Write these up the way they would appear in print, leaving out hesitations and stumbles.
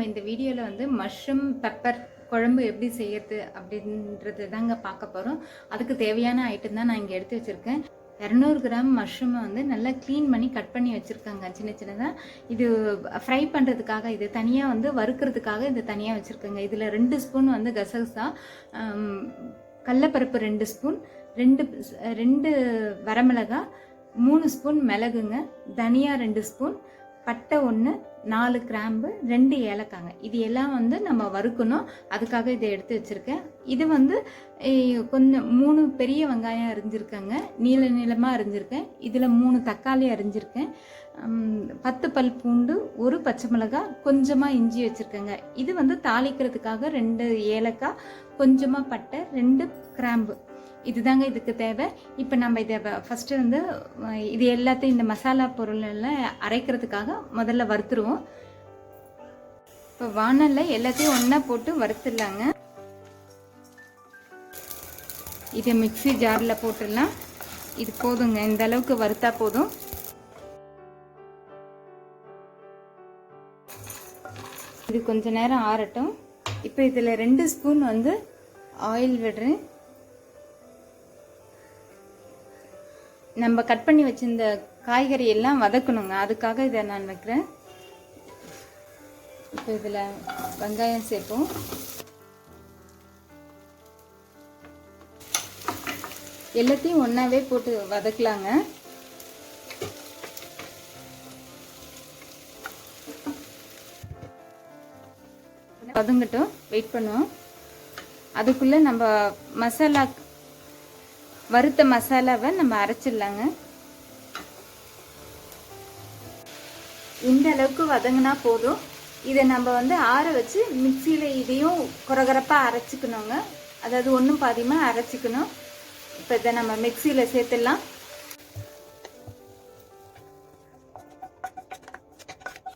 நம்ம இந்த வீடியோவில் வந்து மஷ்ரூம் பெப்பர் குழம்பு எப்படி செய்யறது அப்படின்றது தாங்க பார்க்க போகிறோம். அதுக்கு தேவையான ஐட்டம் தான் நான் இங்கே எடுத்து வச்சுருக்கேன். 200 கிராம் மஷ்ரூமை வந்து நல்லா க்ளீன் பண்ணி கட் பண்ணி வச்சுருக்காங்க சின்ன சின்னதாக. இது ஃப்ரை பண்ணுறதுக்காக, இது தனியாக வந்து வறுக்கிறதுக்காக இது தனியாக வச்சுருக்கேங்க. இதில் 2 ஸ்பூன் வந்து கசகசா, கடலப்பருப்பு 2 ஸ்பூன், 2 வரமிளகாய், 3 ஸ்பூன் மிளகுங்க, தனியா 2 ஸ்பூன், பட்டை 1, 4 கிராம்பு, 2 ஏலக்காங்க. இது எல்லாம் வந்து நம்ம வறுக்கணும். அதுக்காக இதை எடுத்து வச்சுருக்கேன். இது வந்து கொஞ்சம் 3 பெரிய வெங்காயம் அரிஞ்சிருக்கேங்க, நீளமாக அரிஞ்சிருக்கேன். இதில் 3 தக்காளி அரிஞ்சிருக்கேன், 10 பல் பூண்டு, 1 பச்சை மிளகாய், கொஞ்சமாக இஞ்சி வச்சுருக்கேங்க. இது வந்து தாளிக்கிறதுக்காக 2 ஏலக்காய், கொஞ்சமாக பட்டை, 2 கிராம்பு. இதுதாங்க இதுக்கு தேவை. இப்போ நம்ம இதை ஃபஸ்ட்டு வந்து இது எல்லாத்தையும் இந்த மசாலா பொருள் எல்லாம் அரைக்கிறதுக்காக முதல்ல வறுத்துருவோம். இப்போ வானலில் எல்லாத்தையும் ஒன்றா போட்டு வறுத்துடலாங்க. இதை மிக்ஸி ஜாரில் போட்டுடலாம். இது போதுங்க, இந்த அளவுக்கு வறுத்தா போதும். இது கொஞ்ச நேரம் ஆறட்டும். இப்போ இதில் 2 ஸ்பூன் வந்து ஆயில் விடுறேன். நம்ம கட் பண்ணி வச்சிருந்த காய்கறி எல்லாம் வதக்கணுங்க, அதுக்காக இதை நான் வைக்கிறேன். இப்போ இதில் வெங்காயம் சேர்ப்போம். எல்லாத்தையும் ஒன்றாவே போட்டு வதக்கலாங்க. வதங்கட்டும், வெயிட் பண்ணுவோம். அதுக்குள்ளே நம்ம மசாலா, வறுத்த மசாலாவை நம்ம அரைச்சிடலாங்க. இந்த அளவுக்கு வதங்கினா போதும். இதை நம்ம வந்து ஆற வச்சு மிக்சியில் இதையும் குறகுறப்பாக அரைச்சிக்கணுங்க. அதாவது ஒன்றும் பாதியமாக அரைச்சிக்கணும். இப்போ இதை நம்ம மிக்சியில் சேர்த்துடலாம்.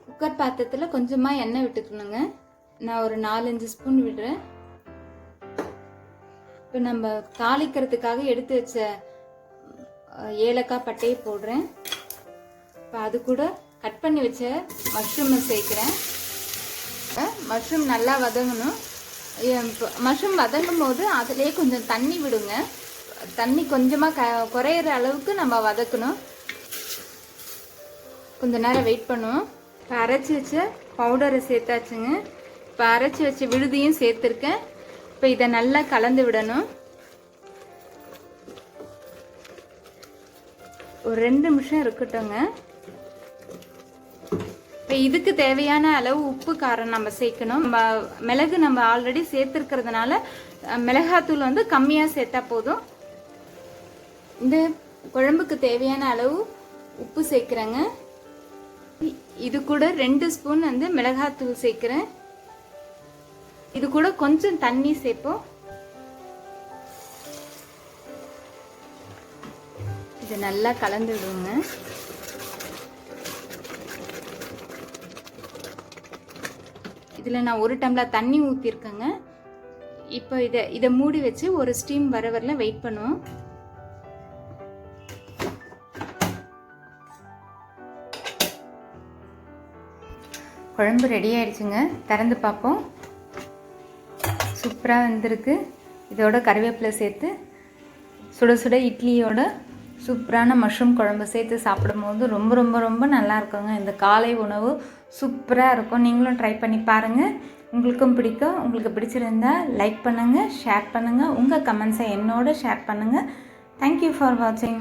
குக்கர் பாத்திரத்தில் கொஞ்சமாக எண்ணெய் விட்டுக்கணுங்க. நான் ஒரு 4-5 ஸ்பூன் விடுறேன். இப்போ நம்ம தாளிக்கிறதுக்காக எடுத்து வச்ச ஏலக்காய் பட்டையை போடுறேன். இப்போ அது கூட கட் பண்ணி வச்ச மஷ்ரூமை சேர்க்குறேன். மஷ்ரூம் நல்லா வதங்கணும். மஷ்ரூம் வதங்கும் போது அதுலேயே கொஞ்சம் தண்ணி விடுங்க. தண்ணி கொஞ்சமாக குறையிற அளவுக்கு நம்ம வதக்கணும். கொஞ்ச நேரம் வெயிட் பண்ணுவோம். இப்போ அரைச்சி வச்ச பவுடரை சேர்த்தாச்சுங்க. இப்போ அரைச்சி வச்ச விழுதியும் சேர்த்துருக்கேன். இப்போ இதை நல்லா கலந்து விடணும். ஒரு 2 நிமிஷம் இருக்கட்டுங்க. இப்போ இதுக்கு தேவையான அளவு உப்பு காரம் நம்ம சேர்க்கணும். மிளகு நம்ம ஆல்ரெடி சேர்த்துருக்கிறதுனால மிளகாத்தூள் வந்து கம்மியாக சேர்த்தா போதும். இந்த குழம்புக்கு தேவையான அளவு உப்பு சேர்க்குறேங்க. இது கூட 2 ஸ்பூன் வந்து மிளகாத்தூள் சேர்க்குறேன். இது கூட கொஞ்சம் தண்ணி சேர்ப்போம். இதை நல்லா கலந்து விடுங்க. இதில் நான் 1 டம்ளர் தண்ணி ஊற்றிருக்கேங்க. இப்போ இதை மூடி வச்சு ஒரு ஸ்டீம் வர வரல வெயிட் பண்ணுவோம். குழம்பு ரெடி ஆயிடுச்சுங்க. திறந்து பார்ப்போம். சூப்பராக வந்திருக்கு. இதோட கறிவேப்பிலை சேர்த்து சுட சுட இட்லியோட சூப்பரான மஷ்ரூம் குழம்பு சேர்த்து சாப்பிடும்போது ரொம்ப ரொம்ப ரொம்ப நல்லா இருக்குங்க. இந்த காலை உணவு சூப்பராக இருக்கும். நீங்களும் ட்ரை பண்ணி பாருங்கள். உங்களுக்கும் பிடிக்கும். உங்களுக்கு பிடிச்சிருந்தா லைக் பண்ணுங்கள், ஷேர் பண்ணுங்கள். உங்கள் கமெண்ட்ஸை என்னோட ஷேர் பண்ணுங்கள். தேங்க்யூ ஃபார் வாட்சிங்.